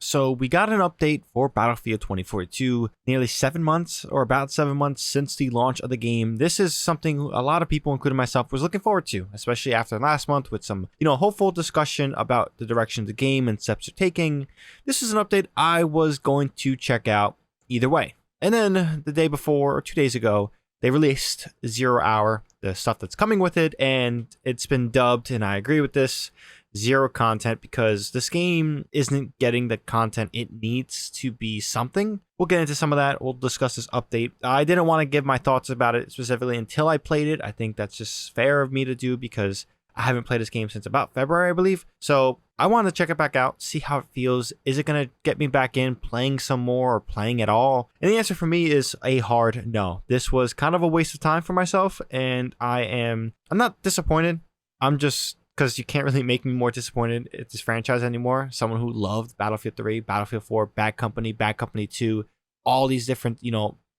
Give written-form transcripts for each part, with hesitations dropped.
So we got an update for Battlefield 2042 nearly 7 months or about 7 months since the launch of the game. This is something a lot of people, including myself, was looking forward to, especially after last month with some, hopeful discussion about the direction of the game and steps they're taking. This is an update I was going to check out either way. And then the day before, or 2 days ago, they released 0 Hour, the stuff that's coming with it, and it's been dubbed, and I agree with this, zero content, because this game isn't getting the content it needs to be something. We'll get into some of that. We'll discuss this update. I didn't want to give my thoughts about it specifically until I played it. I think that's just fair of me to do because I haven't played this game since about February, I believe. So I wanted to check it back out, see how it feels. Is it going to get me back in playing some more or playing at all? And the answer for me is a hard no. This was kind of a waste of time for myself, and I'm not disappointed. I'm just, because you can't really make me more disappointed at this franchise anymore. Someone who loved Battlefield 3, Battlefield 4, Bad Company 2, all these different,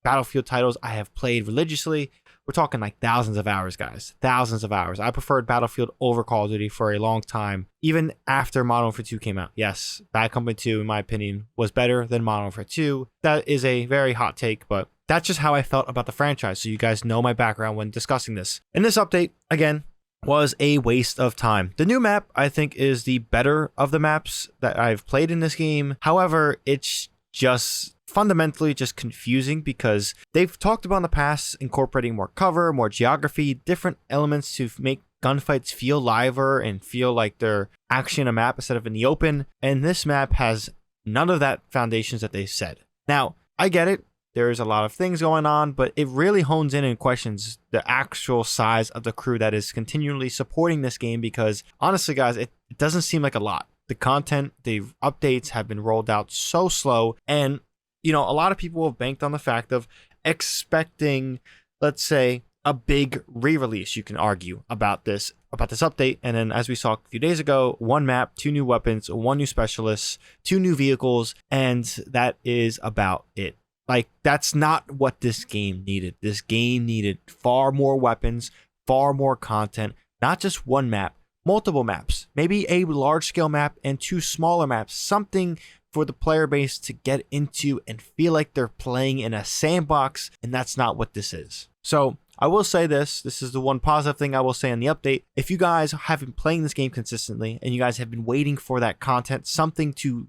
Battlefield titles I have played religiously. We're talking like thousands of hours, guys. Thousands of hours. I preferred Battlefield over Call of Duty for a long time, even after Modern Warfare 2 came out. Yes, Bad Company 2, in my opinion, was better than Modern Warfare 2. That is a very hot take, but that's just how I felt about the franchise, so you guys know my background when discussing this. In this update, again, was a waste of time. The new map, I think, is the better of the maps that I've played in this game. However, it's just fundamentally just confusing because they've talked about in the past incorporating more cover, more geography, different elements to make gunfights feel liver and feel like they're actually in a map instead of in the open. And this map has none of that foundations that they said. Now, I get it. There's a lot of things going on, but it really hones in and questions the actual size of the crew that is continually supporting this game because, honestly, guys, it doesn't seem like a lot. The content, the updates have been rolled out so slow, and, a lot of people have banked on the fact of expecting, let's say, a big re-release, you can argue, about this update. And then, as we saw a few days ago, 1 map, 2 new weapons, 1 new specialist, 2 new vehicles, and that is about it. Like, that's not what this game needed. This game needed far more weapons, far more content, not just 1 map, multiple maps, maybe a large-scale map and 2 smaller maps, something for the player base to get into and feel like they're playing in a sandbox, and that's not what this is. So I will say this is the one positive thing I will say on the update. If you guys have been playing this game consistently and you guys have been waiting for that content, something to,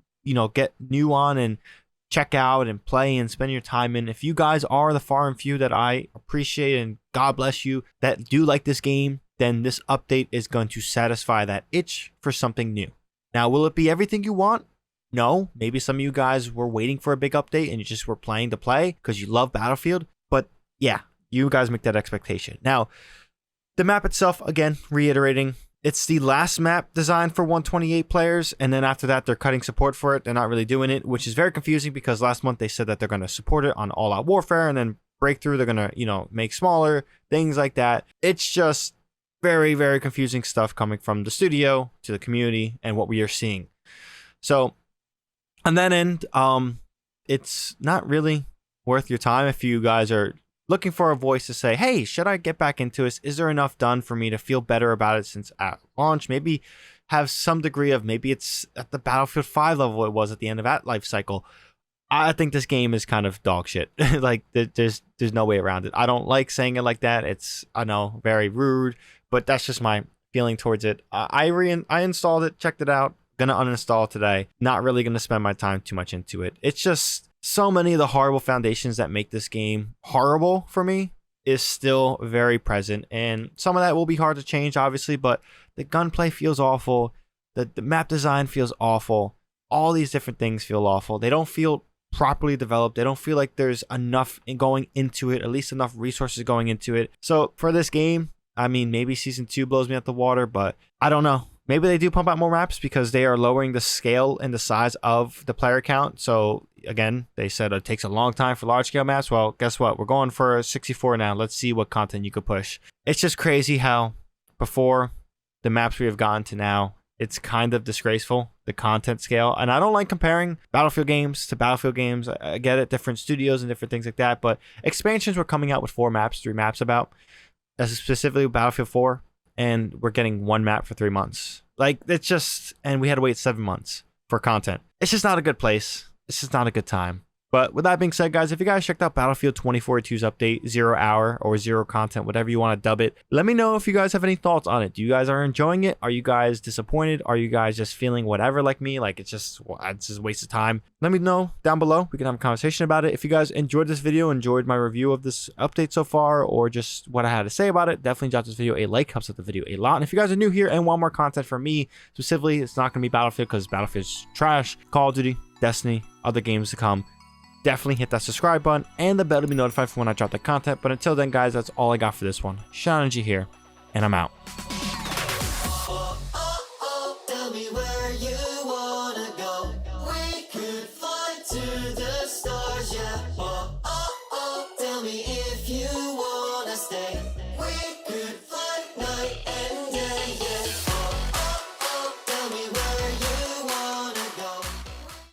get new on and check out and play and spend your time in. If you guys are the far and few that I appreciate and God bless you that do like this game, then this update is going to satisfy that itch for something new. Now, will it be everything you want? No. Maybe some of you guys were waiting for a big update and you just were playing to play because you love Battlefield. But yeah, you guys make that expectation. Now, the map itself, again, reiterating, it's the last map designed for 128 players, and then after that, they're cutting support for it. They're not really doing it, which is very confusing because last month they said that they're going to support it on All Out Warfare, and then Breakthrough, they're going to, make smaller, things like that. It's just very, very confusing stuff coming from the studio to the community and what we are seeing. So, on that end, it's not really worth your time if you guys are looking for a voice to say, hey, should I get back into this? Is there enough done for me to feel better about it since at launch? Maybe have some degree of, maybe it's at the Battlefield 5 level it was at the end of that life cycle. I think this game is kind of dog shit. Like, there's no way around it. I don't like saying it like that. It's, I know, very rude, but that's just my feeling towards it. I installed it, checked it out, gonna uninstall today. Not really gonna spend my time too much into it. It's just so many of the horrible foundations that make this game horrible for me is still very present, and some of that will be hard to change, obviously, but the gunplay feels awful, the map design feels awful, all these different things feel awful. They don't feel properly developed. They don't feel like there's enough going into it, at least enough resources going into it. So for this game, I mean, maybe Season 2 blows me out the water, but I don't know. Maybe they do pump out more maps because they are lowering the scale and the size of the player count. So again, they said it takes a long time for large scale maps. Well, guess what? We're going for 64 now. Let's see what content you could push. It's just crazy how before the maps we have gotten to now, it's kind of disgraceful, the content scale. And I don't like comparing Battlefield games to Battlefield games. I get it, different studios and different things like that. But expansions were coming out with 4 maps, 3 maps about. That's specifically Battlefield 4. And we're getting 1 map for 3 months. Like, it's just, and we had to wait 7 months. for content. It's just not a good place. It's just not a good time. But with that being said, guys, if you guys checked out Battlefield 2042's update, 0 hour or 0 content, whatever you want to dub it, let me know if you guys have any thoughts on it. Do you guys are enjoying it? Are you guys disappointed? Are you guys just feeling whatever like me? Like it's just a waste of time? Let me know down below. We can have a conversation about it. If you guys enjoyed this video, enjoyed my review of this update so far, or just what I had to say about it, definitely drop this video a like. Helps out the video a lot. And if you guys are new here and want more content from me specifically, it's not going to be Battlefield because Battlefield's trash. Call of Duty, Destiny, other games to come. Definitely hit that subscribe button and the bell to be notified for when I drop the content. But until then, guys, that's all I got for this one. ShadowNinja here, and I'm out.